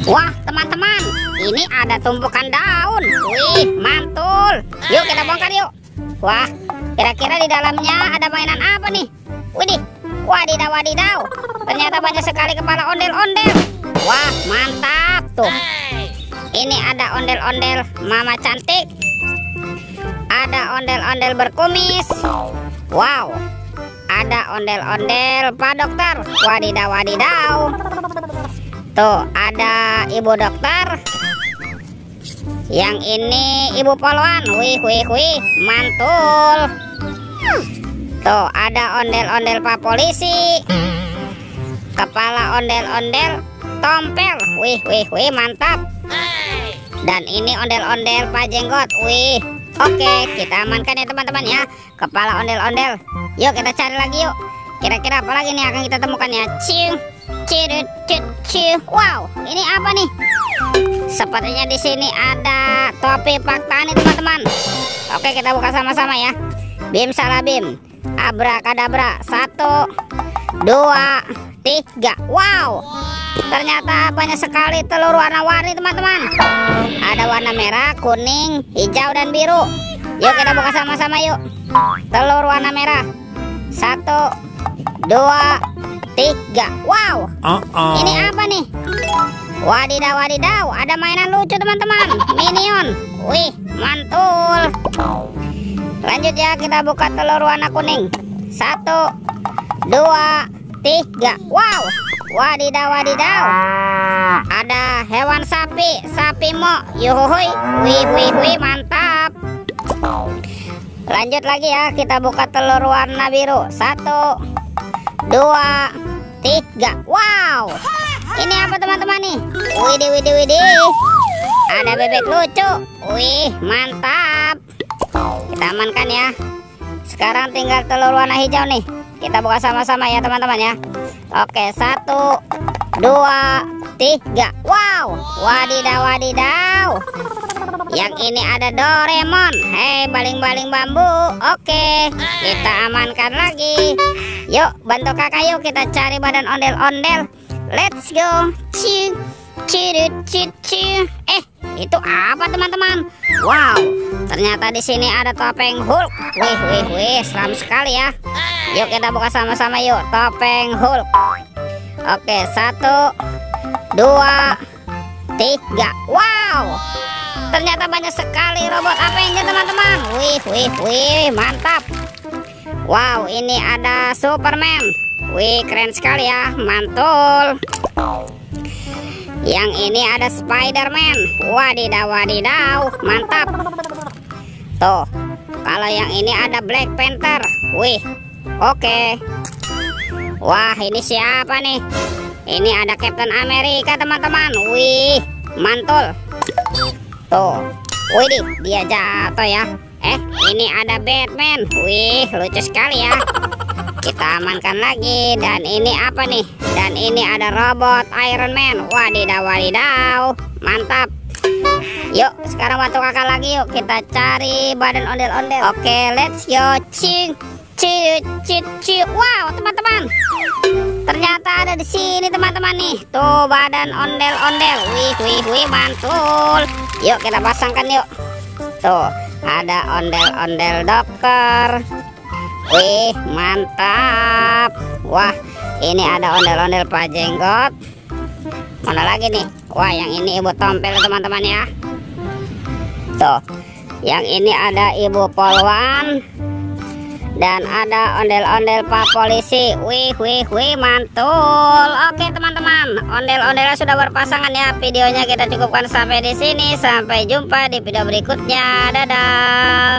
Wah, teman-teman, ini ada tumpukan daun. Wih, mantul. Yuk kita bongkar yuk. Wah, kira-kira di dalamnya ada mainan apa nih? Widih, wadidaw wadidaw. Ternyata banyak sekali kepala ondel-ondel. Wah, mantap tuh. Ini ada ondel-ondel mama cantik. Ada ondel-ondel berkumis. Wow, ada ondel-ondel Pak Dokter. Wadidaw wadidaw. Tuh, ada ibu dokter. Yang ini ibu polwan. Wih, wih, wih, mantul. Tuh, ada ondel-ondel Pak Polisi. Kepala ondel-ondel tompel. Wih, wih, wih, mantap. Dan ini ondel-ondel Pak Jenggot. Wih, oke, kita amankan ya teman-teman ya. Kepala ondel-ondel. Yuk kita cari lagi yuk. Kira-kira apa lagi nih akan kita temukan ya. Cium. Wow, ini apa nih? Sepertinya di sini ada topi Pak Tani teman-teman. Oke, kita buka sama-sama ya. Bim salah bim. Abrakadabra. 1, 2, 3. Wow, ternyata banyak sekali telur warna-warni teman-teman. Ada warna merah, kuning, hijau, dan biru. Yuk kita buka sama-sama yuk. Telur warna merah. 1, 2, 3. Wow, ini apa nih? Wadidaw wadidaw, ada mainan lucu teman-teman. Minion. Wih, mantul. Lanjut ya, kita buka telur warna kuning. 1, 2, 3. Wow, wadidaw wadidaw. Ada hewan sapi, sapi mo. Yuhuy, wih wih wih, mantap. Lanjut lagi ya, kita buka telur warna biru. 1, 2, 3. Wow, ini apa teman-teman nih? Widih widih widih. Ada bebek lucu. Wih, mantap. Kita amankan ya. Sekarang tinggal telur warna hijau nih. Kita buka sama-sama ya teman-teman ya. Oke, 1, 2, 3. Wow, wadidaw wadidaw. Yang ini ada Doraemon. Hei, baling-baling bambu. Oke, kita amankan lagi. Yuk, bantu kakak yuk kita cari badan ondel-ondel. Let's go. Itu apa teman-teman? Wow, ternyata di sini ada topeng Hulk. Wih, wih, wih, seram sekali ya. Yuk kita buka sama-sama yuk, topeng Hulk. Oke, 1, 2, 3. Wow, ternyata banyak sekali robot Avenger teman-teman. Wih, wih, wih, mantap. Wow, ini ada Superman. Wih, keren sekali ya, mantul. Yang ini ada Spiderman. Wadidaw wadidaw, mantap. Tuh, kalau yang ini ada Black Panther. Wih, oke. Wah, ini siapa nih? Ini ada Captain America teman-teman. Wih, mantul. Tuh, wih, dia jatuh ya. Ini ada Batman. Wih, lucu sekali ya. Kita amankan lagi. Dan ini apa nih? Dan ini ada robot Iron Man. Wadidaw wadidaw, mantap. Yuk, sekarang waktu kakak lagi yuk. Kita cari badan ondel-ondel. Oke, let's go. Wow, teman-teman, ternyata ada di sini teman-teman nih. Tuh, badan ondel-ondel. Wih, wih, wih, mantul. Yuk kita pasangkan yuk. Tuh, ada ondel-ondel dokter. Wih, mantap. Wah, ini ada ondel-ondel Pak Jenggot. Mana lagi nih? Wah, yang ini ibu tompel teman-teman ya. Tuh, yang ini ada ibu polwan. Dan ada ondel-ondel Pak Polisi. Wih, wih, wih, mantul. Oke teman-teman, ondel-ondelnya sudah berpasangan ya. Videonya kita cukupkan sampai di sini. Sampai jumpa di video berikutnya. Dadah.